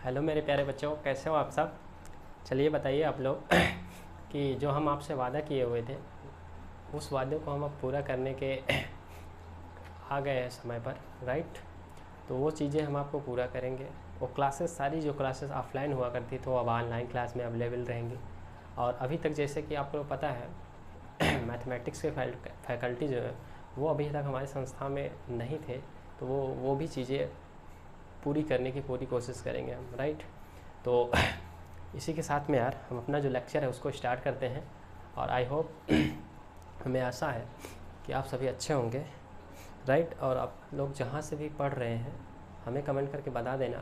Hello मेरे प्यारे बच्चों, कैसे हो आप सब। चलिए बताइए आप लोग कि जो हम आपसे वादा किए हुए थे उस वादे को हम अब पूरा करने के आ गए हैं समय पर, राइट। तो वो चीज़ें हम आपको पूरा करेंगे। वो क्लासेस, सारी जो क्लासेस ऑफलाइन हुआ करती तो अब ऑनलाइन क्लास में अवेलेबल रहेंगी। और अभी तक जैसे कि आपको पता है मैथमेटिक्स के फैकल्टी जो है वो अभी तक हमारी संस्था में नहीं थे, तो वो भी चीज़ें पूरी करने की पूरी कोशिश करेंगे हम, राइट। तो इसी के साथ में यार हम अपना जो लेक्चर है उसको स्टार्ट करते हैं। और आई होप हमें आशा है कि आप सभी अच्छे होंगे, राइट। और आप लोग जहाँ से भी पढ़ रहे हैं हमें कमेंट करके बता देना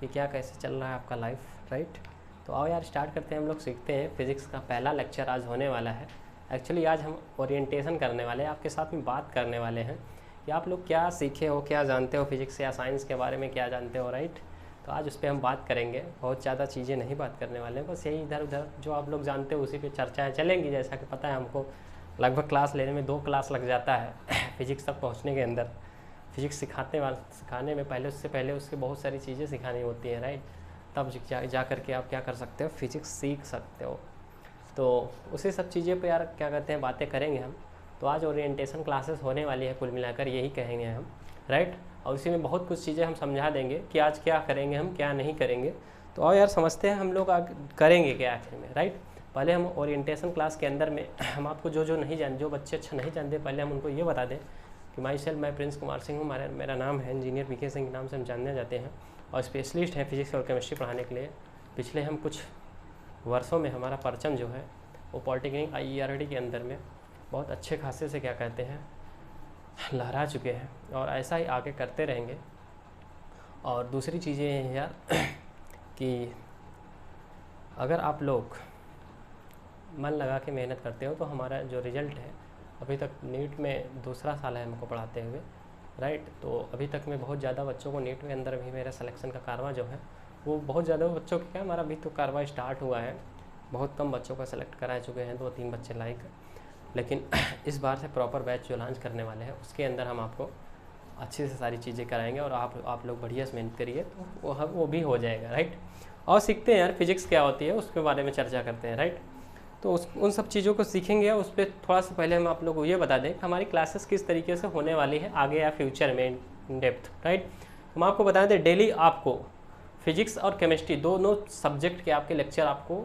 कि क्या कैसे चल रहा है आपका लाइफ, राइट। तो आओ यार स्टार्ट करते हैं, हम लोग सीखते हैं। फिज़िक्स का पहला लेक्चर आज होने वाला है। एक्चुअली आज हम ओरिएंटेशन करने वाले हैं, आपके साथ में बात करने वाले हैं कि आप लोग क्या सीखे हो, क्या जानते हो फिज़िक्स या साइंस के बारे में, क्या जानते हो, राइट। तो आज उस पर हम बात करेंगे। बहुत ज़्यादा चीज़ें नहीं बात करने वाले हैं, बस यही इधर उधर जो आप लोग जानते हो उसी पे चर्चाएं चलेंगी। जैसा कि पता है हमको लगभग क्लास लेने में 2 क्लास लग जाता है फिज़िक्स तक पहुंचने के अंदर। फिज़िक्स सिखाने में पहले उसके बहुत सारी चीज़ें सिखानी होती हैं, राइट। तब जा करके आप क्या कर सकते हो, फिज़िक्स सीख सकते हो। तो उसी सब चीज़ें पे यार क्या कहते हैं बातें करेंगे हम। तो आज ओरिएंटेशन क्लासेस होने वाली है, कुल मिलाकर यही कहेंगे हम, राइट। और उसी में बहुत कुछ चीज़ें हम समझा देंगे कि आज क्या करेंगे हम, क्या नहीं करेंगे। तो और यार समझते हैं हम लोग करेंगे क्या आखिर में, राइट। पहले हम ओरिएंटेशन क्लास के अंदर में हम आपको जो बच्चे अच्छा नहीं जानते, पहले हम उनको ये बता दें कि मैं प्रिंस कुमार सिंह हूँ। मेरा नाम है इंजीनियर वीके सिंह के नाम से हम जानने जाते हैं और स्पेशलिस्ट हैं फिज़िक्स और केमिस्ट्री पढ़ाने के लिए। पिछले हम कुछ वर्षों में हमारा परचम जो है वो पॉलिटेक्निक IERD के अंदर में बहुत अच्छे खासे से क्या कहते हैं लहरा चुके हैं और ऐसा ही आगे करते रहेंगे। और दूसरी चीज़ें हैं यार कि अगर आप लोग मन लगा के मेहनत करते हो तो हमारा जो रिज़ल्ट है, अभी तक नीट में दूसरा साल है हमको पढ़ाते हुए, राइट। तो अभी तक में बहुत ज़्यादा बच्चों को नीट के अंदर भी मेरा सिलेक्शन का कारवा जो है वो बहुत ज़्यादा बच्चों की क्या, हमारा अभी तो कारवा स्टार्ट हुआ है। बहुत कम बच्चों का सेलेक्ट करा चुके हैं, 2-3 बच्चे लाइक। लेकिन इस बार से प्रॉपर बैच जो लॉन्च करने वाले हैं उसके अंदर हम आपको अच्छे से सारी चीज़ें कराएंगे और आप लोग बढ़िया से मेहनत करिए तो वो भी हो जाएगा, राइट। और सीखते हैं यार फिज़िक्स क्या होती है उसके बारे में चर्चा करते हैं, राइट। तो उन सब चीज़ों को सीखेंगे। उस पर थोड़ा सा पहले हम आप लोग को ये बता दें कि हमारी क्लासेस किस तरीके से होने वाली है आगे या फ्यूचर में इन डेप्थ, राइट। हम आपको बता दें डेली आपको फिज़िक्स और केमिस्ट्री दोनों सब्जेक्ट के आपके लेक्चर आपको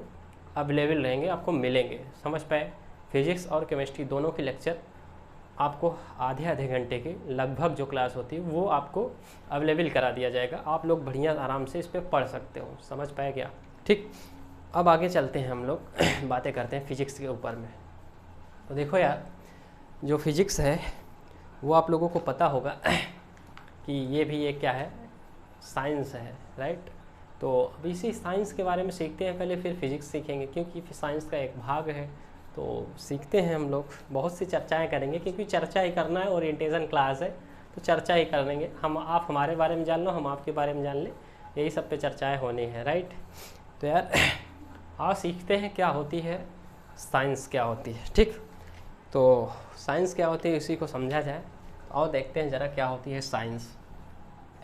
अवेलेबल रहेंगे, आपको मिलेंगे, समझ पाए। फिज़िक्स और केमिस्ट्री दोनों के लेक्चर आपको आधे घंटे की लगभग जो क्लास होती है वो आपको अवेलेबल करा दिया जाएगा। आप लोग बढ़िया आराम से इस पर पढ़ सकते हो, समझ पाए क्या, ठीक। अब आगे चलते हैं हम लोग बातें करते हैं फिज़िक्स के ऊपर में। तो देखो यार जो फिज़िक्स है वो आप लोगों को पता होगा कि ये भी एक क्या है, साइंस है, राइट। तो अब इसी साइंस के बारे में सीखते हैं पहले, फिर फिज़िक्स सीखेंगे क्योंकि साइंस का एक भाग है। तो सीखते हैं हम लोग, बहुत सी चर्चाएं करेंगे क्योंकि चर्चा ही करना है, ओरिएंटेशन क्लास है तो चर्चा ही करेंगे हम। आप हमारे बारे में जान लो, हम आपके बारे में जान लें, यही सब पे चर्चाएं होनी है, राइट। तो यार आज सीखते हैं क्या होती है साइंस, क्या होती है, ठीक। तो साइंस क्या होती है इसी को समझा जाए और देखते हैं ज़रा क्या होती है साइंस।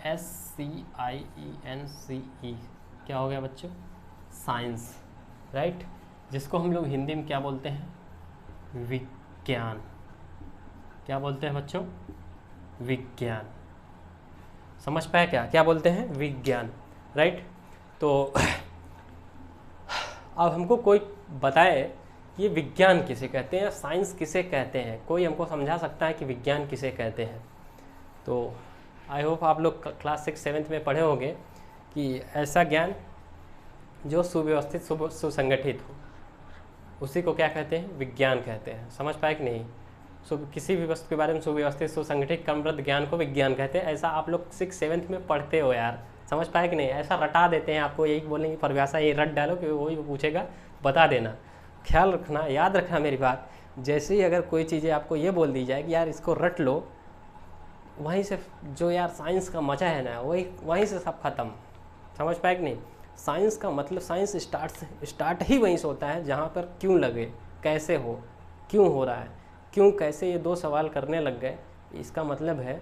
SCIENCE क्या हो गया बच्चों, साइंस, राइट। जिसको हम लोग हिंदी में क्या बोलते हैं, विज्ञान। क्या बोलते हैं बच्चों, विज्ञान। समझ पाए क्या बोलते हैं, विज्ञान, राइट। तो अब हमको कोई बताए ये विज्ञान किसे कहते हैं या साइंस किसे कहते हैं, कोई हमको समझा सकता है कि विज्ञान किसे कहते हैं। तो आई होप आप लोग क्लास 6-7 में पढ़े होंगे कि ऐसा ज्ञान जो सुव्यवस्थित सुसंगठित हो उसी को क्या कहते हैं, विज्ञान कहते हैं। समझ पाए कि नहीं, किसी भी वस्तु के बारे में सुव्यवस्थित सुसंगठित क्रमबद्ध ज्ञान को विज्ञान कहते हैं। ऐसा आप लोग 6-7 में पढ़ते हो यार, समझ पाए कि नहीं। ऐसा रटा देते हैं आपको, यही बोलेंगे परिभाषा ये रट डालो कि वही पूछेगा, बता देना। ख्याल रखना, याद रखना मेरी बात। जैसे ही अगर कोई चीज़ें आपको ये बोल दी जाए कि यार इसको रट लो, वहीं से जो यार साइंस का मज़ा है ना वहीं से सब खत्म। समझ पाए कि नहीं। साइंस का मतलब साइंस स्टार्ट ही वहीं से होता है जहाँ पर क्यों लगे, कैसे हो, क्यों हो रहा है, क्यों कैसे, ये 2 सवाल करने लग गए। इसका मतलब है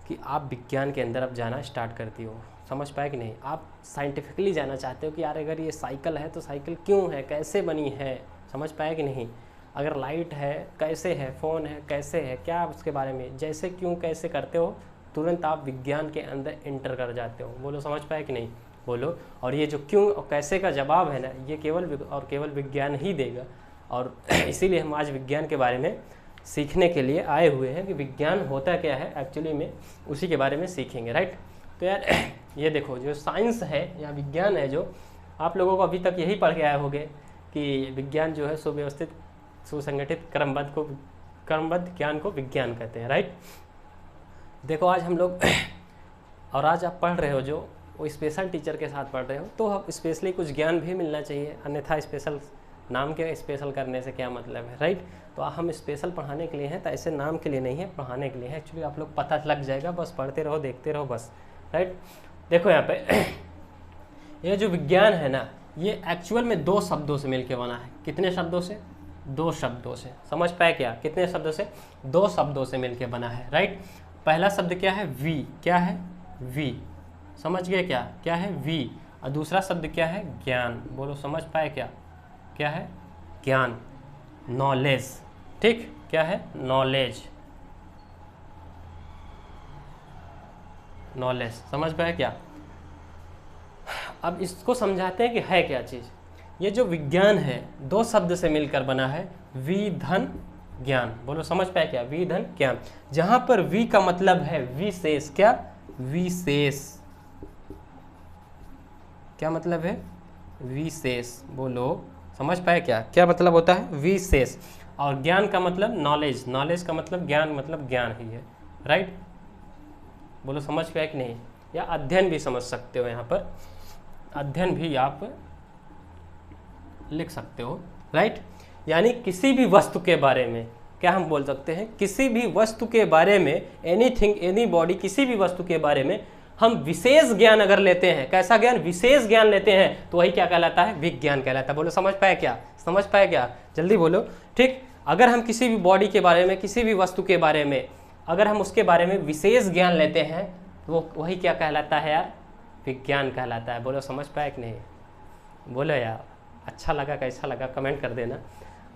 कि आप विज्ञान के अंदर अब जाना स्टार्ट करती हो। समझ पाए कि नहीं? आप साइंटिफिकली जानना चाहते हो कि यार अगर ये साइकिल है तो साइकिल क्यों है, कैसे बनी है, समझ पाए कि नहीं? अगर लाइट है कैसे है, फ़ोन है कैसे है, क्या आप उसके बारे में जैसे क्यों कैसे करते हो, तुरंत आप विज्ञान के अंदर एंटर कर जाते हो। बोलो समझ पाए कि नहीं? बोलो। और ये जो क्यों और कैसे का जवाब है ना, ये केवल और केवल विज्ञान ही देगा। और इसीलिए हम आज विज्ञान के बारे में सीखने के लिए आए हुए हैं कि विज्ञान होता क्या है एक्चुअली में, उसी के बारे में सीखेंगे, राइट। तो यार ये देखो, जो साइंस है या विज्ञान है, जो आप लोगों को अभी तक यही पढ़ के आए होंगे कि विज्ञान जो है सुव्यवस्थित सुसंगठित क्रमबद्ध ज्ञान को विज्ञान कहते हैं, राइट। देखो आज हम लोग और आज आप पढ़ रहे हो जो वो स्पेशल टीचर के साथ पढ़ रहे हो, तो अब स्पेशली कुछ ज्ञान भी मिलना चाहिए, अन्यथा स्पेशल नाम के स्पेशल करने से क्या मतलब है, राइट। तो हम स्पेशल पढ़ाने के लिए हैं, तो ऐसे नाम के लिए नहीं है, पढ़ाने के लिए है। एक्चुअली आप लोग पता लग जाएगा, बस पढ़ते रहो देखते रहो बस, राइट। देखो यहाँ पे ये जो विज्ञान है ना, ये एक्चुअल में 2 शब्दों से मिलकर बना है। कितने शब्दों से? 2 शब्दों से। समझ पाए क्या? कितने शब्दों से? 2 शब्दों से मिलकर बना है, राइट। पहला शब्द क्या है? वी। क्या है? वी। समझ गए क्या? क्या है? वी। और दूसरा शब्द क्या है? ज्ञान। बोलो समझ पाए क्या? क्या है? ज्ञान, नॉलेज, ठीक। क्या है? Knowledge, knowledge. समझ पाए क्या? अब इसको समझाते हैं कि है क्या चीज़। ये जो विज्ञान है 2 शब्द से मिलकर बना है, वी धन ज्ञान। बोलो समझ पाए क्या? वी धन ज्ञान। जहां पर वी का मतलब है विशेष। क्या? विशेष। क्या मतलब है? विशेष। बोलो समझ पाए क्या? क्या मतलब होता है? विशेष। और ज्ञान का मतलब नॉलेज। नॉलेज का मतलब ज्ञान, मतलब ज्ञान ही है, राइट। बोलो समझ पाए कि नहीं? या अध्ययन भी समझ सकते हो, यहाँ पर अध्ययन भी आप लिख सकते हो, राइट। यानी किसी भी वस्तु के बारे में, क्या हम बोल सकते हैं? किसी भी वस्तु के बारे में, एनीथिंग, एनी बॉडी, किसी भी वस्तु के बारे में हम विशेष ज्ञान अगर लेते हैं, कैसा ज्ञान? विशेष ज्ञान लेते हैं, तो वही क्या कहलाता है? विज्ञान कहलाता है। बोलो समझ पाए क्या? समझ पाए क्या? जल्दी बोलो, ठीक। अगर हम किसी भी बॉडी के बारे में, किसी भी वस्तु के बारे में, अगर हम उसके बारे में विशेष ज्ञान लेते हैं, तो वो वही क्या कहलाता है यार? विज्ञान कहलाता है। बोलो समझ पाए कि नहीं? बोलो यार, अच्छा लगा कैसा लगा कमेंट कर देना।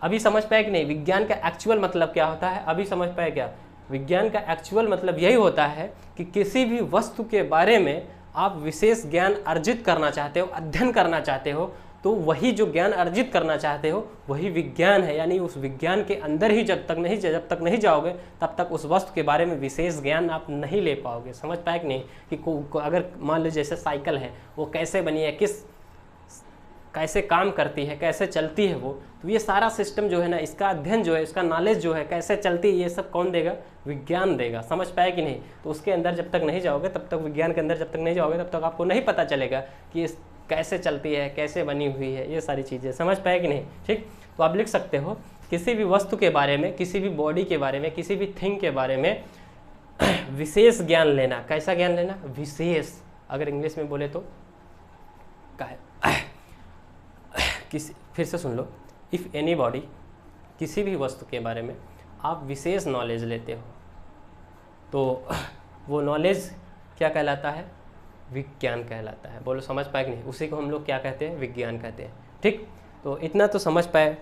अभी समझ पाए कि नहीं? विज्ञान का एक्चुअल मतलब क्या होता है? अभी समझ पाए क्या? विज्ञान का एक्चुअल मतलब यही होता है कि किसी भी वस्तु के बारे में आप विशेष ज्ञान अर्जित करना चाहते हो, अध्ययन करना चाहते हो, तो वही जो ज्ञान अर्जित करना चाहते हो वही विज्ञान है। यानी उस विज्ञान के अंदर ही जब तक नहीं जाओगे तब तक उस वस्तु के बारे में विशेष ज्ञान आप नहीं ले पाओगे। समझ पाए कि नहीं? कि अगर मान लो जैसे साइकिल है, वो कैसे बनी है, कैसे काम करती है, कैसे चलती है वो, तो ये सारा सिस्टम जो है ना, इसका अध्ययन जो है, इसका नॉलेज जो है, कैसे चलती है, ये सब कौन देगा? विज्ञान देगा। समझ पाए कि नहीं? तो उसके अंदर जब तक नहीं जाओगे तब तक, विज्ञान के अंदर जब तक नहीं जाओगे तब तक आपको नहीं पता चलेगा कि ये कैसे चलती है, कैसे बनी हुई है, ये सारी चीज़ें। समझ पाए कि नहीं? ठीक। तो आप लिख सकते हो किसी भी वस्तु के बारे में, किसी भी बॉडी के बारे में, किसी भी थिंग के बारे में विशेष ज्ञान लेना। कैसा ज्ञान लेना? विशेष। अगर इंग्लिश में बोले तो फिर से सुन लो, इफ़ एनी बॉडी, किसी भी वस्तु के बारे में आप विशेष नॉलेज लेते हो, तो वो नॉलेज क्या कहलाता है? विज्ञान कहलाता है। बोलो समझ पाए कि नहीं? उसी को हम लोग क्या कहते हैं? विज्ञान कहते हैं, ठीक। तो इतना तो समझ पाए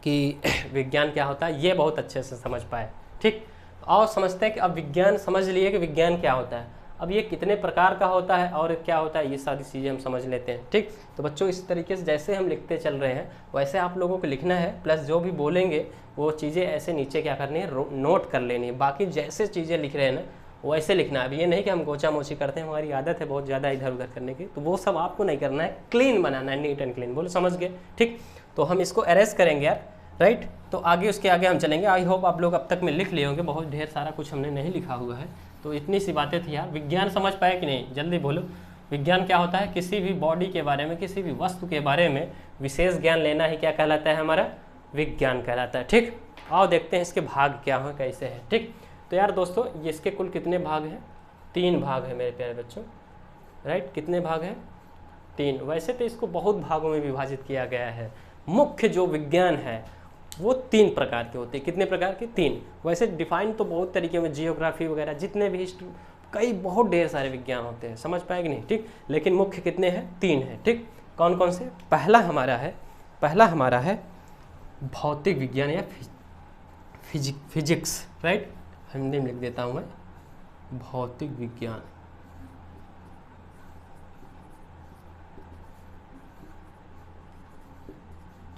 कि विज्ञान क्या होता है, ये बहुत अच्छे से समझ पाए, ठीक। और समझते हैं कि अब विज्ञान समझ लिए कि विज्ञान क्या होता है, अब ये कितने प्रकार का होता है और क्या होता है, ये सारी चीज़ें हम समझ लेते हैं, ठीक। तो बच्चों इस तरीके से जैसे हम लिखते चल रहे हैं वैसे आप लोगों को लिखना है, प्लस जो भी बोलेंगे वो चीज़ें ऐसे नीचे क्या करनी है? नोट कर लेनी है। बाकी जैसे चीज़ें लिख रहे हैं ना वैसे लिखना है। अब ये नहीं कि हम गोचा मोची करते हैं, हमारी आदत है बहुत ज़्यादा इधर उधर करने की, तो वो सब आपको नहीं करना है, क्लीन बनाना है, नीट एंड क्लीन। बोलो समझ गए, ठीक। तो हम इसको अरेस्ट करेंगे यार, राइट। तो आगे उसके आगे हम चलेंगे। आई होप आप लोग अब तक में लिख लिए होंगे, बहुत ढेर सारा कुछ हमने नहीं लिखा हुआ है। तो इतनी सी बातें थी यार। विज्ञान समझ पाए कि नहीं? जल्दी बोलो। विज्ञान क्या होता है? किसी भी बॉडी के बारे में, किसी भी वस्तु के बारे में विशेष ज्ञान लेना ही क्या कहलाता है? हमारा विज्ञान कहलाता है, ठीक। आओ देखते हैं इसके भाग क्या हैं, कैसे हैं, ठीक। तो यार दोस्तों, ये इसके कुल कितने भाग हैं? 3 भाग है मेरे प्यारे बच्चों, राइट। कितने भाग हैं? 3। वैसे तो इसको बहुत भागों में विभाजित किया गया है। मुख्य जो विज्ञान है वो 3 प्रकार के होते हैं। कितने प्रकार के? 3। वैसे डिफाइन तो बहुत तरीके में, जियोग्राफी वगैरह जितने भी कई बहुत ढेर सारे विज्ञान होते हैं, समझ पाए कि नहीं, ठीक। लेकिन मुख्य कितने हैं, 3 हैं, ठीक। कौन कौन से? पहला हमारा है भौतिक विज्ञान या फिजिक्स, राइट। हिंदी में लिख देता हूँ मैं, भौतिक विज्ञान।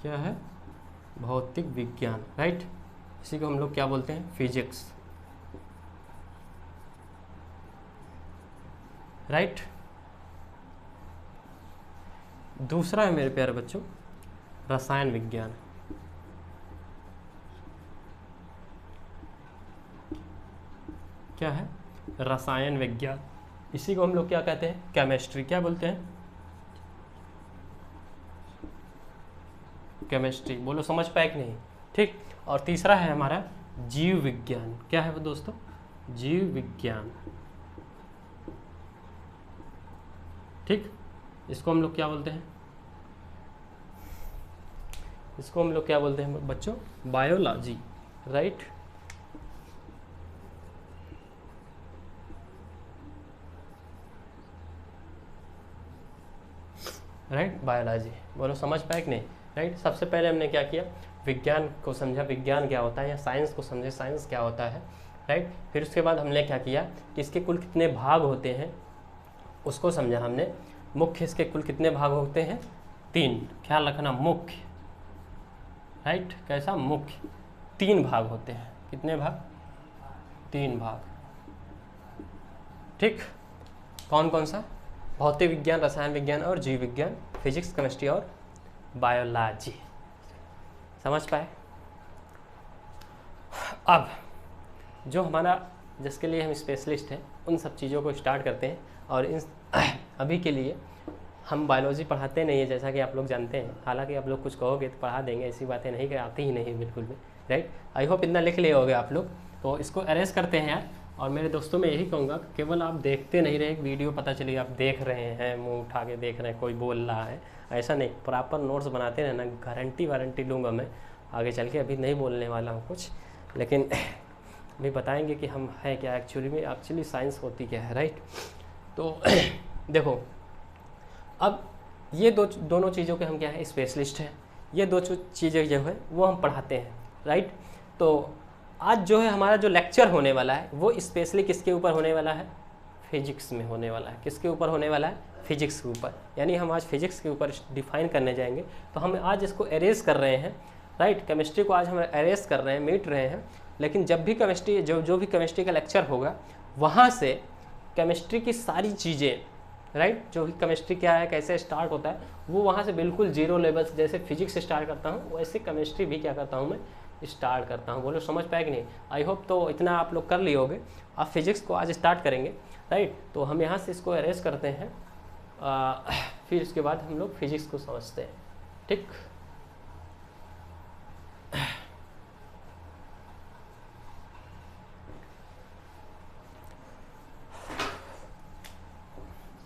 क्या है? भौतिक विज्ञान, राइट। इसी को हम लोग क्या बोलते हैं? Physics, right. दूसरा है मेरे प्यारे बच्चों रसायन विज्ञान। क्या है? रसायन विज्ञान। इसी को हम लोग क्या कहते हैं? केमिस्ट्री। क्या बोलते हैं? केमिस्ट्री। बोलो समझ पाए कि नहीं, ठीक। और तीसरा है हमारा जीव विज्ञान। क्या है वो दोस्तों? जीव विज्ञान, ठीक। इसको हम लोग क्या बोलते हैं? इसको हम लोग क्या बोलते हैं बच्चों? Biology, right. Right, biology. बोलो समझ पाए कि नहीं, राइट। सबसे पहले हमने क्या किया? विज्ञान को समझा, विज्ञान क्या होता है, या साइंस को समझे, साइंस क्या होता है, राइट। फिर उसके बाद हमने क्या किया कि इसके कुल कितने भाग होते हैं उसको समझा हमने। मुख्य इसके कुल कितने भाग होते हैं? 3। ख्याल रखना, मुख्य, राइट। कैसा? मुख्य 3 भाग होते हैं। कितने भाग? 3 भाग, ठीक। कौन कौन सा? भौतिक विज्ञान, रसायन विज्ञान और जीव विज्ञान, फिजिक्स, केमिस्ट्री और बायोलॉजी। समझ पाए? अब जो हमारा, जिसके लिए हम स्पेशलिस्ट हैं, उन सब चीज़ों को स्टार्ट करते हैं। और इन अभी के लिए हम बायोलॉजी पढ़ाते नहीं है, जैसा कि आप लोग जानते हैं। हालांकि आप लोग कुछ कहोगे तो पढ़ा देंगे, ऐसी बातें नहीं कि आती ही नहीं बिल्कुल भी, राइट। आई होप इतना लिख लिए होगे आप लोग। तो इसको अरेज करते हैं यार। और मेरे दोस्तों में यही कहूँगा, केवल आप देखते नहीं रहे, एक वीडियो पता चली आप देख रहे हैं, मुंह उठा के देख रहे हैं, कोई बोल रहा है, ऐसा नहीं। प्रॉपर नोट्स बनाते रहना, गारंटी लूँगा मैं आगे चल के। अभी नहीं बोलने वाला हूँ कुछ, लेकिन अभी बताएंगे कि हम हैं क्या एक्चुअली में, एक्चुअली साइंस होती क्या है, राइट। तो देखो, अब ये दोनों चीज़ों के हम क्या है? स्पेशलिस्ट हैं। ये 2 चीज़ें जो है वो हम पढ़ाते हैं, राइट। तो आज जो है हमारा जो लेक्चर होने वाला है वो स्पेशली किसके ऊपर होने वाला है? फिजिक्स में होने वाला है। किसके ऊपर होने वाला है? फिजिक्स के ऊपर। यानी हम आज फिजिक्स के ऊपर डिफाइन करने जाएंगे। तो हम आज इसको एरेज कर रहे हैं, राइट। केमिस्ट्री को आज हम एरेज कर रहे हैं, मिट रहे हैं। लेकिन जब भी केमिस्ट्री, जो भी केमिस्ट्री का लेक्चर होगा, वहाँ से केमिस्ट्री की सारी चीज़ें, राइट, जो भी केमिस्ट्री क्या है, कैसे स्टार्ट होता है, वो वहाँ से बिल्कुल जीरो लेवल से, जैसे फिजिक्स स्टार्ट करता हूँ वैसे केमिस्ट्री भी क्या करता हूँ मैं? स्टार्ट करता हूँ। बोलो समझ पाए कि नहीं? आई होप तो इतना आप लोग कर लिए होगे। आप फिजिक्स को आज स्टार्ट करेंगे, राइट। तो हम यहाँ से इसको अरेज करते हैं, फिर इसके बाद हम लोग फिजिक्स को समझते हैं, ठीक।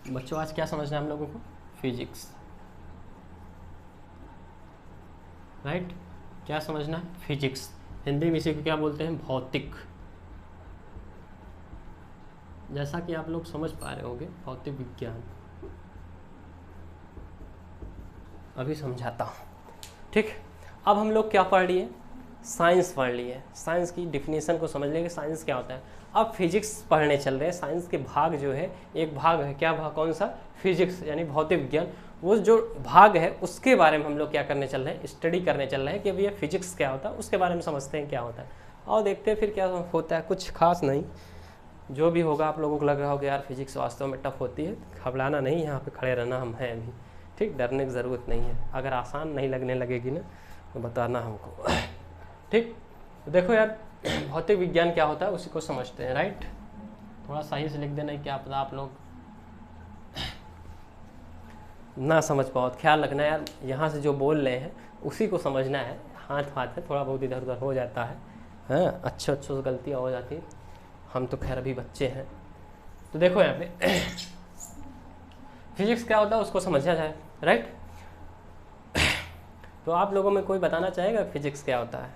बच्चों आज क्या समझना है हम लोगों को? Physics, right. क्या समझना है? फिजिक्स। हिंदी में इसी को क्या बोलते हैं? भौतिक। जैसा कि आप लोग समझ पा रहे होंगे, भौतिक विज्ञान। अभी समझाता हूँ, ठीक। अब हम लोग क्या पढ़ लिए? साइंस पढ़ लिए। साइंस की डिफिनीशन को समझ लेंगे, साइंस क्या होता है। अब फिजिक्स पढ़ने चल रहे हैं। साइंस के भाग जो है, एक भाग है, क्या भाग? कौन सा? फिजिक्स, यानी भौतिक विज्ञान। वो जो भाग है उसके बारे में हम लोग क्या करने चल रहे हैं? स्टडी करने चल रहे हैं कि अभी ये फिजिक्स क्या होता है, उसके बारे में समझते हैं क्या होता है। और देखते हैं फिर क्या होता है। कुछ खास नहीं, जो भी होगा आप लोगों को लग रहा होगा यार फिजिक्स वास्तव में टफ होती है, घबराना नहीं, यहाँ पे खड़े रहना, हम हैं अभी, ठीक। डरने की ज़रूरत नहीं है। अगर आसान नहीं लगने लगेगी ना तो बताना हमको, ठीक। तो देखो यार, भौतिक विज्ञान क्या होता है उसी को समझते हैं, राइट। थोड़ा सही से लिख देना, क्या पता आप लोग ना समझ पाओ। ख्याल रखना यार, यहाँ से जो बोल रहे हैं उसी को समझना है। हाथ है थोड़ा बहुत इधर उधर हो जाता है, हाँ, अच्छे से गलतियाँ हो जाती। हम तो खैर अभी बच्चे हैं। तो देखो यहाँ पे फिजिक्स क्या होता है उसको समझा जाए, राइट। तो आप लोगों में कोई बताना चाहेगा फिजिक्स क्या होता है?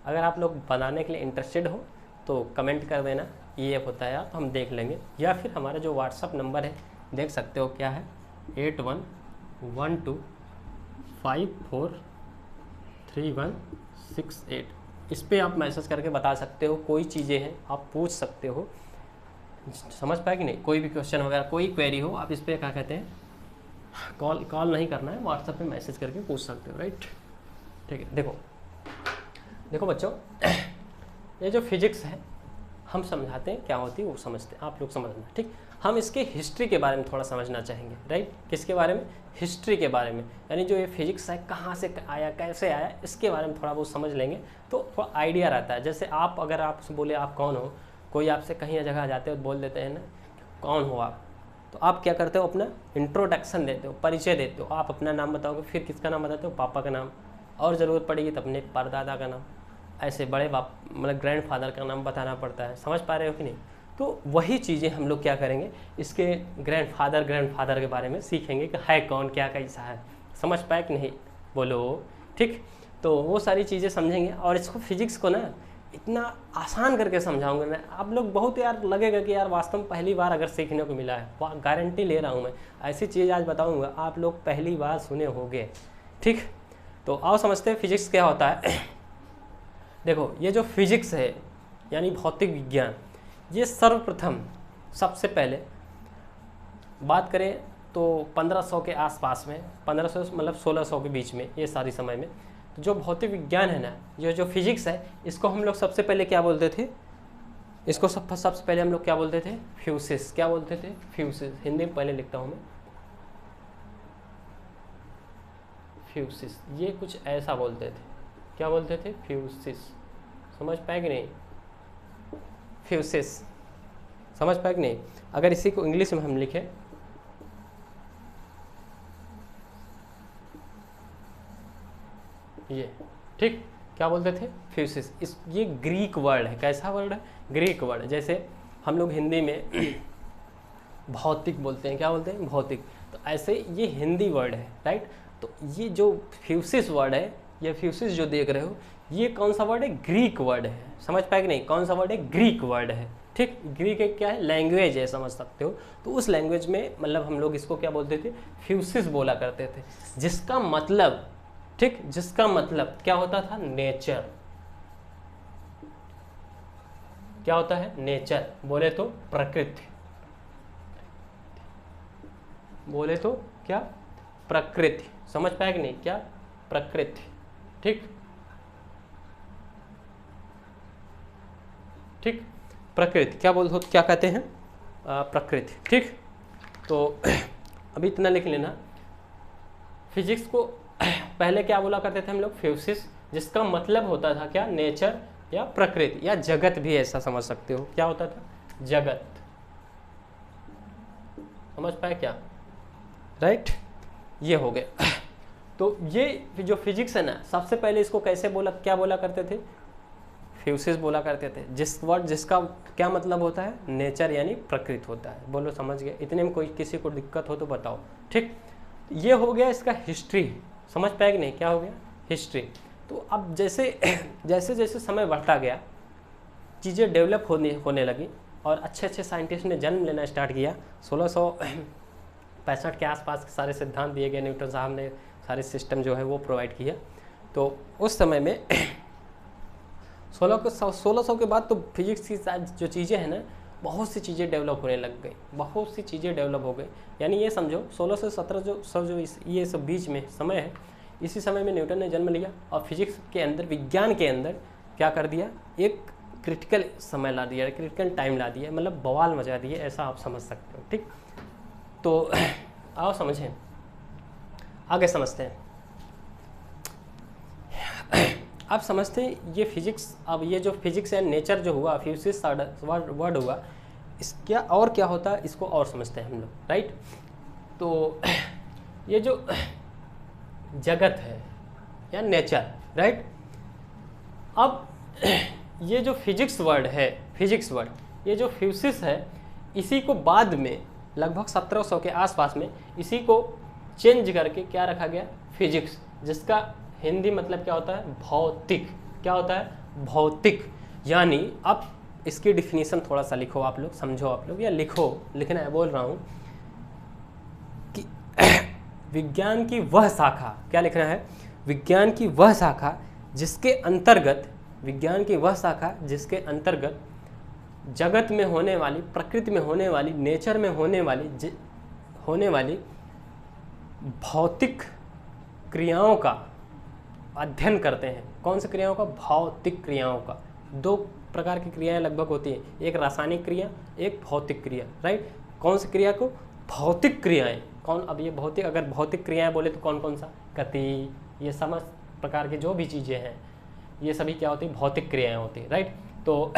अगर आप लोग बनाने के लिए इंटरेस्टेड हो तो कमेंट कर देना, EF होता है तो हम देख लेंगे, या फिर हमारा जो व्हाट्सअप नंबर है देख सकते हो क्या है 8112543168। इस पे आप मैसेज करके बता सकते हो, कोई चीज़ें हैं आप पूछ सकते हो, समझ पाए कि नहीं, कोई भी क्वेश्चन वगैरह कोई क्वेरी हो आप इस पर क्या कहते हैं कॉल नहीं करना है, व्हाट्सएप पे मैसेज करके पूछ सकते हो, राइट। ठीक है, देखो बच्चों ये जो फिजिक्स है हम समझाते हैं क्या होती है वो समझते हैं, आप लोग समझना, ठीक। हम इसके हिस्ट्री के बारे में थोड़ा समझना चाहेंगे, राइट। किसके बारे में? हिस्ट्री के बारे में, यानी जो ये फिजिक्स है कहाँ से आया, कैसे आया, इसके बारे में थोड़ा बहुत समझ लेंगे तो थोड़ा आइडिया रहता है। जैसे आप अगर आपसे बोले आप कौन हो, कोई आपसे कहीं जगह जाते हो तो बोल देते हैं ना कौन हो आप, तो आप क्या करते हो अपना इंट्रोडक्शन देते हो, परिचय देते हो, आप अपना नाम बताओगे, फिर किसका नाम बताते हो, पापा का नाम, और ज़रूरत पड़ेगी तो अपने परदादा का नाम, ऐसे बड़े बाप मतलब ग्रैंडफादर का नाम बताना पड़ता है, समझ पा रहे हो कि नहीं। तो वही चीज़ें हम लोग क्या करेंगे इसके ग्रैंडफादर के बारे में सीखेंगे कि है कौन, क्या कैसा है, समझ पाए कि नहीं, बोलो, ठीक। तो वो सारी चीज़ें समझेंगे, और इसको फिजिक्स को ना इतना आसान करके समझाऊंगा ना, आप लोग बहुत यार लगेगा कि यार वास्तव में पहली बार अगर सीखने को मिला है, गारंटी ले रहा हूँ मैं, ऐसी चीज़ आज बताऊंगा आप लोग पहली बार सुने होंगे, ठीक। तो आओ समझते हैं फिजिक्स क्या होता है। देखो ये जो फिजिक्स है यानी भौतिक विज्ञान, ये सर्वप्रथम सबसे पहले बात करें तो 1500 के आसपास में, 1500 मतलब 1600 के बीच में, ये सारी समय में, तो जो भौतिक विज्ञान है ना, ये जो फिजिक्स है, इसको हम लोग सबसे पहले क्या बोलते थे, इसको सबसे पहले हम लोग क्या बोलते थे, फ्यूसिस। क्या बोलते थे? फ्यूसिस। हिंदी में पहले लिखता हूँ मैं, फ्यूसिस। ये कुछ ऐसा बोलते थे, क्या बोलते थे? फ्यूसिस। समझ पाए कि नहीं? फ्यूसिस, समझ पाए कि नहीं? अगर इसी को इंग्लिश में हम लिखें, ये, ठीक, क्या बोलते थे? फ्यूसिस। इस ये ग्रीक वर्ड है। कैसा वर्ड है? Greek word. जैसे हम लोग हिंदी में भौतिक बोलते हैं, क्या बोलते हैं? भौतिक। तो ऐसे ये हिंदी वर्ड है, राइट। तो ये जो फ्यूसिस वर्ड है, ये फ्यूसिस जो देख रहे हो, ये कौन सा वर्ड है? ग्रीक वर्ड है। समझ पाए कि नहीं? कौन सा वर्ड है? ग्रीक वर्ड है, ठीक। ग्रीक एक क्या है? लैंग्वेज है, समझ सकते हो। तो उस लैंग्वेज में मतलब हम लोग इसको क्या बोलते थे? फ्यूसिस बोला करते थे, जिसका मतलब, ठीक, जिसका मतलब क्या होता था? नेचर। क्या होता है? नेचर। बोले तो प्रकृति, बोले तो क्या? प्रकृति। समझ पाए कि नहीं? क्या? प्रकृति, ठीक, ठीक। प्रकृति क्या बोल, क्या कहते हैं? प्रकृति, ठीक। तो अभी इतना लिख लेना। फिजिक्स को पहले क्या बोला करते थे हम लोग? फ्यूसिस, जिसका मतलब होता था क्या? नेचर या प्रकृति या जगत भी ऐसा समझ सकते हो। क्या होता था? जगत। समझ पाए क्या? राइट, ये हो गया। तो ये जो फिजिक्स है ना, सबसे पहले इसको कैसे बोला, क्या बोला करते थे? फ्यूसिस बोला करते थे। जिसका क्या मतलब होता है? नेचर यानी प्रकृति होता है। बोलो समझ गए? इतने में कोई किसी को दिक्कत हो तो बताओ, ठीक। ये हो गया इसका हिस्ट्री। समझ पाए कि नहीं? क्या हो गया? हिस्ट्री। तो अब जैसे जैसे समय बढ़ता गया, चीज़ें डेवलप होने लगी और अच्छे अच्छे साइंटिस्ट ने जन्म लेना स्टार्ट किया। 1665 के आसपास सारे सिद्धांत दिए गए, न्यूटन साहब ने सारे सिस्टम जो है वो प्रोवाइड किया। तो उस समय में 1600 के बाद तो फिजिक्स की जो चीज़ें हैं ना, बहुत सी चीज़ें डेवलप होने लग गई, बहुत सी चीज़ें डेवलप हो गई। यानी ये समझो 16 से 17 जो ये सब बीच में समय है, इसी समय में न्यूटन ने जन्म लिया और फिजिक्स के अंदर, विज्ञान के अंदर क्या कर दिया? एक क्रिटिकल समय ला दिया, क्रिटिकल टाइम ला दिया, मतलब बवाल मचा दिए, ऐसा आप समझ सकते हो, ठीक। तो आओ समझें, आगे समझते हैं। आप समझते हैं ये फिजिक्स, अब ये जो फिजिक्स एंड नेचर जो हुआ, फ्यूसिस वर्ड हुआ, इस क्या और क्या होता है इसको और समझते हैं हम लोग, राइट। तो ये जो जगत है या नेचर, राइट। अब ये जो फिजिक्स वर्ड है, फिजिक्स वर्ड, ये जो फ्यूसिस है, इसी को बाद में लगभग 1700 के आसपास में इसी को चेंज करके क्या रखा गया? फिजिक्स, जिसका हिंदी मतलब क्या होता है? भौतिक। क्या होता है? भौतिक। यानी अब इसकी डिफिनीशन थोड़ा सा लिखो आप लोग, समझो आप लोग, या लिखो, लिखना है, बोल रहा हूँ कि विज्ञान की वह शाखा, क्या लिखना है, विज्ञान की वह शाखा जिसके अंतर्गत, विज्ञान की वह शाखा जिसके अंतर्गत जगत में होने वाली, प्रकृति में होने वाली, नेचर में होने वाली भौतिक क्रियाओं का अध्ययन करते हैं। कौन सी क्रियाओं का? भौतिक क्रियाओं का। दो प्रकार की क्रियाएं लगभग होती हैं, एक रासायनिक क्रिया, एक भौतिक क्रिया, राइट। कौन सी क्रिया को? भौतिक क्रियाएं। कौन? अब ये भौतिक, अगर भौतिक क्रियाएं बोले तो कौन कौन सा? गति, ये समस्त प्रकार की जो भी चीज़ें हैं ये सभी क्या होती है? भौतिक क्रियाएं होती हैं, राइट। तो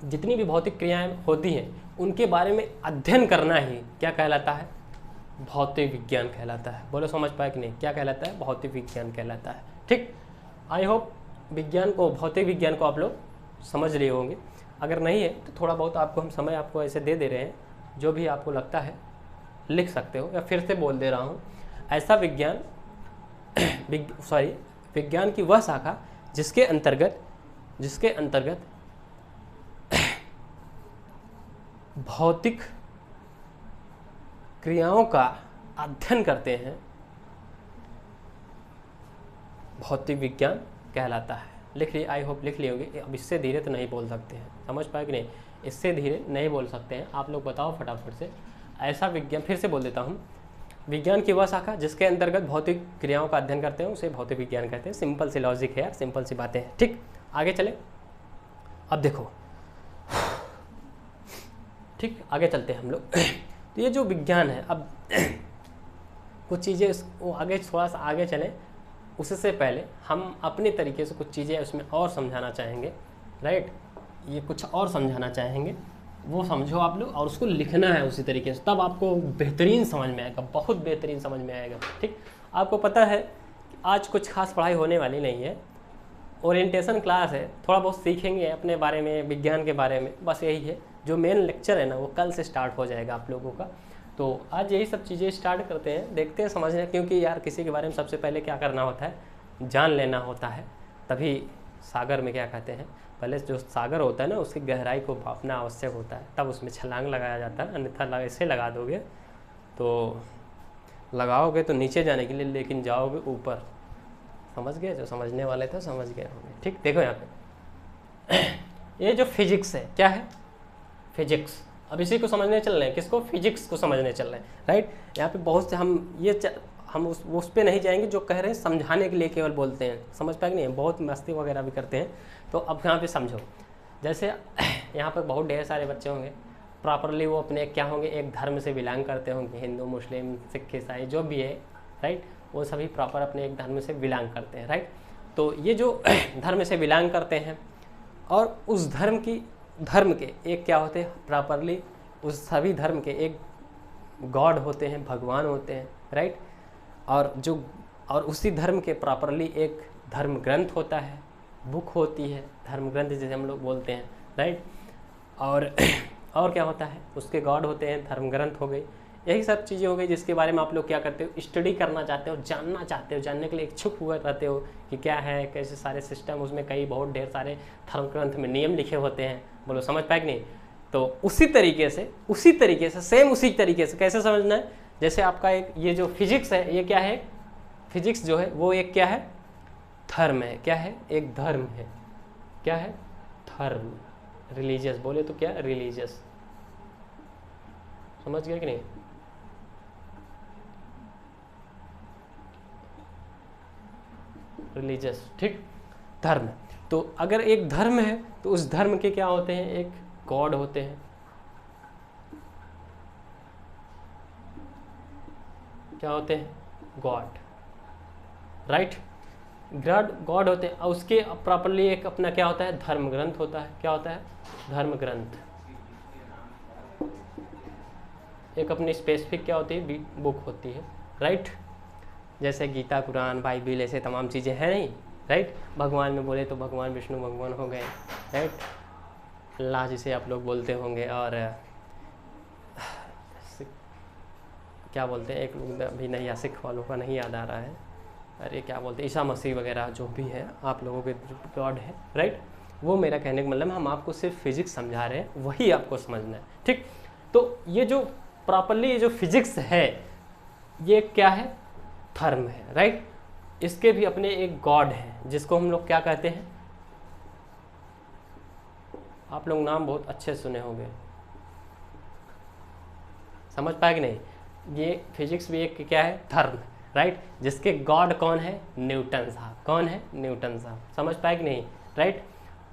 जितनी भी भौतिक क्रियाएं होती हैं उनके बारे में अध्ययन करना ही क्या कहलाता है? भौतिक विज्ञान कहलाता है। बोलो समझ पाए कि नहीं? क्या कहलाता है? भौतिक विज्ञान कहलाता है। ठीक, आई होप विज्ञान को, भौतिक विज्ञान को आप लोग समझ लिए होंगे। अगर नहीं है तो थोड़ा बहुत आपको हम समय आपको ऐसे दे रहे हैं, जो भी आपको लगता है लिख सकते हो, या फिर से बोल दे रहा हूँ, ऐसा विज्ञान विज्ञान की वह शाखा जिसके अंतर्गत भौतिक क्रियाओं का अध्ययन करते हैं, भौतिक विज्ञान कहलाता है। लिख लिए, आई होप लिख लिए होंगे। अब इससे धीरे तो नहीं बोल सकते हैं, समझ पाए कि नहीं? इससे धीरे नहीं बोल सकते हैं आप लोग, बताओ फटाफट से। ऐसा विज्ञान, फिर से बोल देता हूँ, विज्ञान की वह शाखा जिसके अंतर्गत भौतिक क्रियाओं का अध्ययन करते हैं उसे भौतिक विज्ञान कहते हैं। सिंपल सी लॉजिक है यार, सिंपल सी बातें हैं। ठीक, आगे चले। अब देखो, ठीक, आगे चलते हैं हम लोग। तो ये जो विज्ञान है, अब कुछ चीज़ें वो आगे, थोड़ा सा आगे चलें उससे पहले हम अपने तरीके से कुछ चीज़ें उसमें और समझाना चाहेंगे, राइट। ये कुछ और समझाना चाहेंगे, वो समझो आप लोग, और उसको लिखना है उसी तरीके से, तब आपको बेहतरीन समझ में आएगा, बहुत बेहतरीन समझ में आएगा। ठीक, आपको पता है कि आज कुछ खास पढ़ाई होने वाली नहीं है, ओरिएंटेशन क्लास है, थोड़ा बहुत सीखेंगे अपने बारे में, विज्ञान के बारे में, बस यही है। जो मेन लेक्चर है ना वो कल से स्टार्ट हो जाएगा आप लोगों का। तो आज यही सब चीज़ें स्टार्ट करते हैं, देखते हैं, समझने, क्योंकि यार किसी के बारे में सबसे पहले क्या करना होता है? जान लेना होता है। तभी सागर में क्या कहते हैं, पहले जो सागर होता है ना उसकी गहराई को भापना आवश्यक होता है, तब उसमें छलांग लगाया जाता है। अन्यथा ऐसे लगा दोगे तो लगाओगे तो नीचे जाने के लिए, लेकिन जाओगे ऊपर। समझ गए? जो समझने वाले थे समझ गए होंगे। ठीक, देखो यहाँ पे ये जो फिजिक्स है, क्या है? फिजिक्स। अब इसी को समझने चल रहे हैं, किसको? फिजिक्स को समझने चल रहे हैं, राइट। यहाँ पे बहुत से हम उस पे नहीं जाएंगे, जो कह रहे हैं समझाने के लिए केवल बोलते हैं, समझ पाए नहीं? बहुत मस्ती वगैरह भी करते हैं। तो अब यहाँ पे समझो, जैसे यहाँ पर बहुत ढेर सारे बच्चे होंगे, प्रॉपरली वो अपने क्या होंगे? एक धर्म से बिलोंग करते होंगे, हिंदू, मुस्लिम, सिख, ईसाई, जो भी है, राइट। वो सभी प्रॉपर अपने एक धर्म से बिलोंग करते हैं, राइट। तो ये जो धर्म से बिलोंग करते हैं, और उस धर्म के एक क्या होते हैं? प्रॉपरली उस सभी धर्म के एक गॉड होते हैं, भगवान होते हैं, राइट। और उसी धर्म के प्रॉपरली एक धर्म ग्रंथ होता है, बुक होती है, धर्म ग्रंथ जैसे हम लोग बोलते हैं, राइट। और क्या होता है? उसके गॉड होते हैं, धर्म ग्रंथ हो गई, यही सब चीज़ें हो गई जिसके बारे में आप लोग क्या करते हो? स्टडी करना चाहते हो, जानना चाहते हो, जानने के लिए इच्छुक हुए रहते हो कि क्या है, कैसे सारे सिस्टम, उसमें कई बहुत ढेर सारे धर्म ग्रंथ में नियम लिखे होते हैं। बोलो समझ पाए कि नहीं? तो उसी तरीके से सेम उसी तरीके से कैसे समझना है? जैसे आपका एक ये जो फिजिक्स है, ये क्या है? फिजिक्स जो है वो एक क्या है? धर्म है। क्या है? एक धर्म है। क्या है? धर्म। रिलीजियस बोले तो क्या? रिलीजियस। समझ गए कि नहीं? रिलीजियस, ठीक, धर्म। तो अगर एक धर्म है तो उस धर्म के क्या होते हैं? एक गॉड होते हैं। क्या होते हैं? God, right. गॉड होते हैं, और उसके प्रॉपरली एक अपना क्या होता है? धर्म ग्रंथ होता है। क्या होता है? धर्म ग्रंथ। एक अपनी स्पेसिफिक क्या होती है? बुक होती है, राइट। जैसे गीता, कुरान, बाइबिल, ऐसे तमाम चीज़ें हैं नहीं, राइट। भगवान में बोले तो भगवान विष्णु भगवान हो गए, राइट। अल्लाह जिसे आप लोग बोलते होंगे, और क्या बोलते हैं, एक लोग अभी नहीं, या सिख वालों का नहीं याद आ रहा है, अरे क्या बोलते हैं, ईसा मसीह वगैरह जो भी है आप लोगों के गॉड है, राइट। वो मेरा कहने का मतलब हम आपको सिर्फ फिजिक्स समझा रहे हैं, वही आपको समझना है, ठीक। तो ये जो प्रॉपरली ये जो फिजिक्स है ये क्या है, धर्म है, राइट। इसके भी अपने एक गॉड है जिसको हम लोग क्या कहते हैं, आप लोग नाम बहुत अच्छे सुने होंगे, समझ पाए कि नहीं। ये फिजिक्स भी एक क्या है, धर्म, राइट। जिसके गॉड कौन है, न्यूटन साहब। कौन है, न्यूटन साहब। समझ पाए कि नहीं, राइट।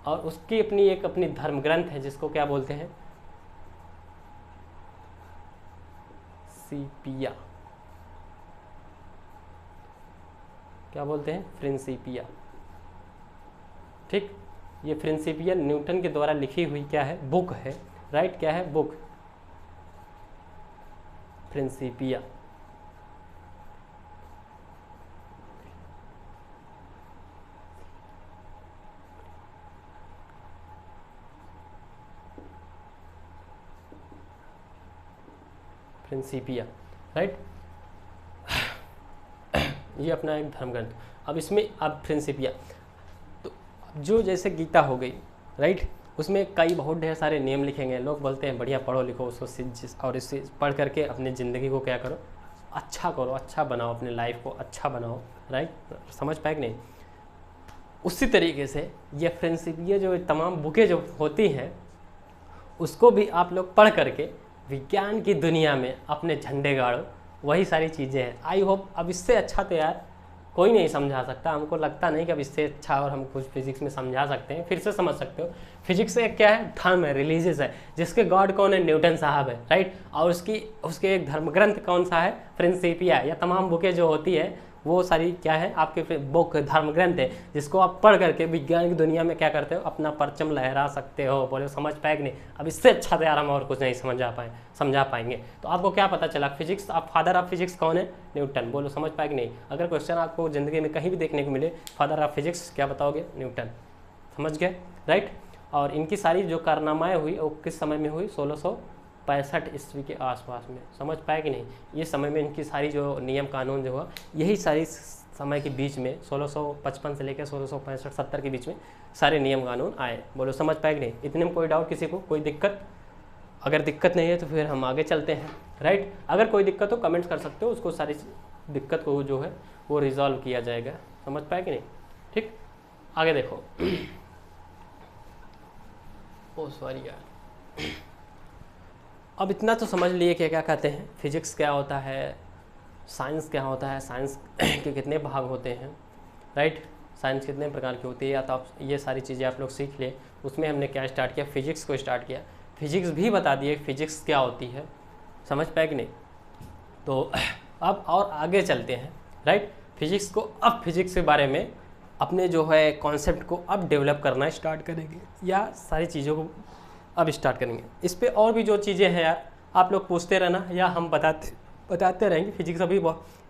और उसकी अपनी धर्म ग्रंथ है जिसको क्या बोलते हैं, प्रिंसिपिया। क्या बोलते हैं, प्रिंसिपिया, ठीक। ये प्रिंसिपिया न्यूटन के द्वारा लिखी हुई क्या है, बुक है, राइट। क्या है, बुक, प्रिंसिपिया। Principia, right. ये अपना एक धर्म ग्रंथ। अब इसमें अब प्रिंसिपिया, तो जो जैसे गीता हो गई, राइट, उसमें कई बहुत ढेर सारे नियम लिखेंगे। लोग बोलते हैं बढ़िया पढ़ो लिखो उसको, और इससे पढ़ करके अपनी ज़िंदगी को क्या करो, अच्छा करो, अच्छा बनाओ, अपने लाइफ को अच्छा बनाओ, राइट। समझ पाए कि नहीं। उसी तरीके से ये प्रिंसिपिया जो तमाम बुकें जो होती हैं उसको भी आप लोग पढ़ करके विज्ञान की दुनिया में अपने झंडे गाड़ो, वही सारी चीज़ें हैं। आई होप अब इससे अच्छा तो यार कोई नहीं समझा सकता, हमको लगता नहीं कि अब इससे अच्छा और हम कुछ फिजिक्स में समझा सकते हैं। फिर से समझ सकते हो, फिजिक्स एक क्या है, धर्म है, रिलीजियस है, जिसके गॉड कौन है, न्यूटन साहब है, राइट। और उसके एक धर्म ग्रंथ कौन सा है, प्रिंसिपिया। या तमाम बुकें जो होती है वो सारी क्या है, आपके बुक धर्म ग्रंथ है जिसको आप पढ़ करके विज्ञान की दुनिया में क्या करते हो, अपना परचम लहरा सकते हो। बोले समझ पाए कि नहीं। अब इससे अच्छा तो यार हम और कुछ नहीं समझा पाएंगे। तो आपको क्या पता चला, फिजिक्स, आप फादर ऑफ फिजिक्स कौन है, न्यूटन। बोलो समझ पाए कि नहीं। अगर क्वेश्चन आपको ज़िंदगी में कहीं भी देखने को मिले, फादर ऑफ फिजिक्स, क्या बताओगे, न्यूटन। समझ गए, राइट। और इनकी सारी जो कारनामाएँ हुई वो किस समय में हुई, 1665 ईस्वी के आसपास में। समझ पाए कि नहीं। ये समय में इनकी सारी जो नियम कानून जो हुआ, यही सारी समय के बीच में 1655 से लेकर 1665-70 के बीच में सारे नियम कानून आए। बोलो समझ पाए कि नहीं। इतने में कोई डाउट किसी को, कोई दिक्कत? अगर दिक्कत नहीं है तो फिर हम आगे चलते हैं, राइट। अगर कोई दिक्कत हो कमेंट्स कर सकते हो, उसको सारी दिक्कत को जो है वो रिजॉल्व किया जाएगा। समझ पाए कि नहीं, ठीक। आगे देखो। ओ सॉरी यार, अब इतना तो समझ लिए कि क्या कहते हैं, फिजिक्स क्या होता है, साइंस क्या होता है, साइंस के कितने भाग होते हैं, राइट। साइंस कितने प्रकार की होती है, या तो आप ये सारी चीज़ें आप लोग सीख ले। उसमें हमने क्या स्टार्ट किया, फिजिक्स को स्टार्ट किया। फिजिक्स भी बता दिए फिजिक्स क्या होती है। समझ पाए कि नहीं। तो अब और आगे चलते हैं, राइट। फिजिक्स को, अब फिजिक्स के बारे में अपने जो है कॉन्सेप्ट को अब डेवलप करना स्टार्ट करेंगे, या सारी चीज़ों को अब स्टार्ट करेंगे। इस पे और भी जो चीज़ें हैं यार आप लोग पूछते रहना, या हम बताते रहेंगे। फिजिक्स अभी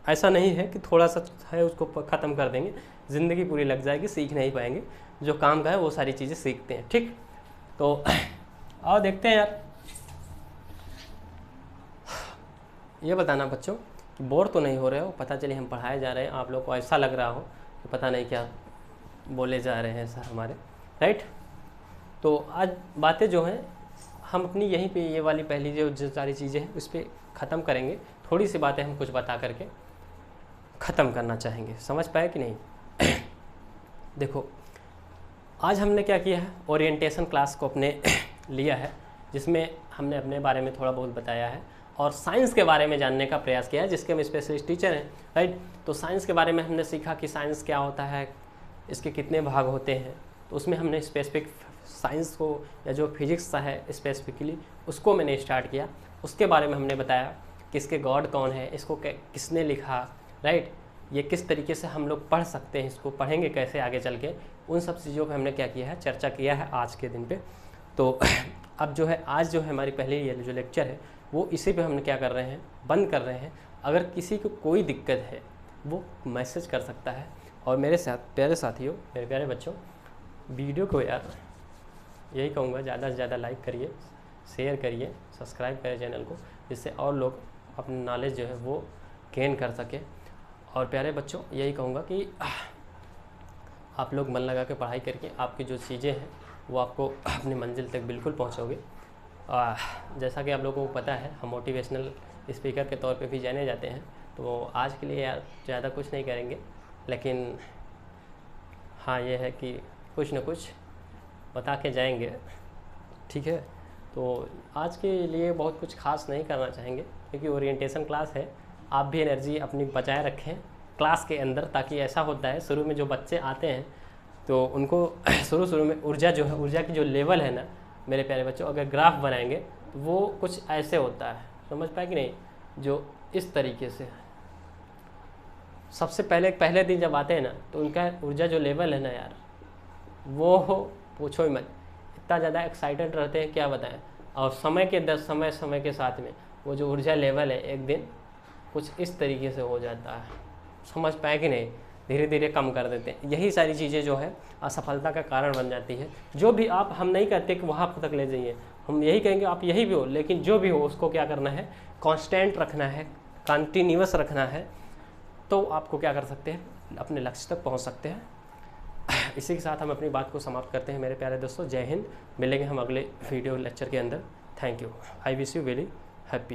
ऐसा नहीं है कि थोड़ा सा है उसको ख़त्म कर देंगे, ज़िंदगी पूरी लग जाएगी, सीख नहीं पाएंगे। जो काम का है वो सारी चीज़ें सीखते हैं, ठीक। तो आओ देखते हैं यार। ये बताना बच्चों कि बोर तो नहीं हो रहे हो, पता चले हम पढ़ाए जा रहे हैं, आप लोग को ऐसा लग रहा हो कि पता नहीं क्या बोले जा रहे हैं सर हमारे, राइट। तो आज बातें जो हैं हम अपनी यहीं पे ये वाली पहली जो सारी चीज़ें हैं उस पर ख़त्म करेंगे। थोड़ी सी बातें हम कुछ बता करके ख़त्म करना चाहेंगे। समझ पाए कि नहीं। देखो आज हमने क्या किया है, ओरिएंटेशन क्लास को अपने लिया है, जिसमें हमने अपने बारे में थोड़ा बहुत बताया है और साइंस के बारे में जानने का प्रयास किया है, जिसके हम स्पेशलिस्ट टीचर हैं, राइट। तो साइंस के बारे में हमने सीखा कि साइंस क्या होता है, इसके कितने भाग होते हैं। तो उसमें हमने स्पेसिफिक साइंस को, या जो फिजिक्स है स्पेसिफिकली, उसको मैंने स्टार्ट किया। उसके बारे में हमने बताया कि इसके गॉड कौन है, इसको किसने लिखा, राइट। ये किस तरीके से हम लोग पढ़ सकते हैं, इसको पढ़ेंगे कैसे आगे चल के, उन सब चीज़ों पे हमने क्या किया है, चर्चा किया है आज के दिन पे। तो अब जो है आज जो है हमारी पहली ये जो लेक्चर है वो इसी पे हम क्या कर रहे हैं, बंद कर रहे हैं। अगर किसी को कोई दिक्कत है वो मैसेज कर सकता है। और मेरे साथ प्यारे साथियों, मेरे प्यारे बच्चों, वीडियो को यार यही कहूँगा ज़्यादा से ज़्यादा लाइक करिए, शेयर करिए, सब्सक्राइब करें चैनल को, जिससे और लोग अपनी नॉलेज जो है वो गेन कर सके। और प्यारे बच्चों यही कहूँगा कि आप लोग मन लगा के पढ़ाई करके आपकी जो चीज़ें हैं वो आपको अपनी मंजिल तक बिल्कुल पहुंचोगे। जैसा कि आप लोगों को पता है, हम मोटिवेशनल स्पीकर के तौर पे भी जाने जाते हैं। तो आज के लिए यार ज़्यादा कुछ नहीं करेंगे, लेकिन हाँ ये है कि कुछ न कुछ बता के जाएंगे, ठीक है। तो आज के लिए बहुत कुछ खास नहीं करना चाहेंगे, क्योंकि ओरिएंटेशन क्लास है। आप भी एनर्जी अपनी बचाए रखें क्लास के अंदर, ताकि ऐसा होता है शुरू में जो बच्चे आते हैं तो उनको शुरू में ऊर्जा जो है, ऊर्जा की जो लेवल है ना मेरे प्यारे बच्चों, अगर ग्राफ बनाएंगे तो वो कुछ ऐसे होता है, समझ पाए कि नहीं, जो इस तरीके से। सबसे पहले दिन जब आते हैं ना तो उनका ऊर्जा जो लेवल है ना यार, वो पूछो ही मत, इतना ज़्यादा एक्साइटेड रहते हैं क्या बताएं। और समय के साथ में वो जो ऊर्जा लेवल है एक दिन कुछ इस तरीके से हो जाता है, समझ पाए कि नहीं, धीरे धीरे कम कर देते हैं। यही सारी चीज़ें जो है असफलता का कारण बन जाती है। जो भी आप, हम नहीं कहते कि वहाँ तक ले जाइए, हम यही कहेंगे आप यही भी हो, लेकिन जो भी हो उसको क्या करना है, कांस्टेंट रखना है, कंटिन्यूअस रखना है, तो आपको क्या कर सकते हैं, अपने लक्ष्य तक पहुँच सकते हैं। इसी के साथ हम अपनी बात को समाप्त करते हैं मेरे प्यारे दोस्तों। जय हिंद। मिलेंगे हम अगले वीडियो लेक्चर के अंदर। Thank you. I wish you very happy.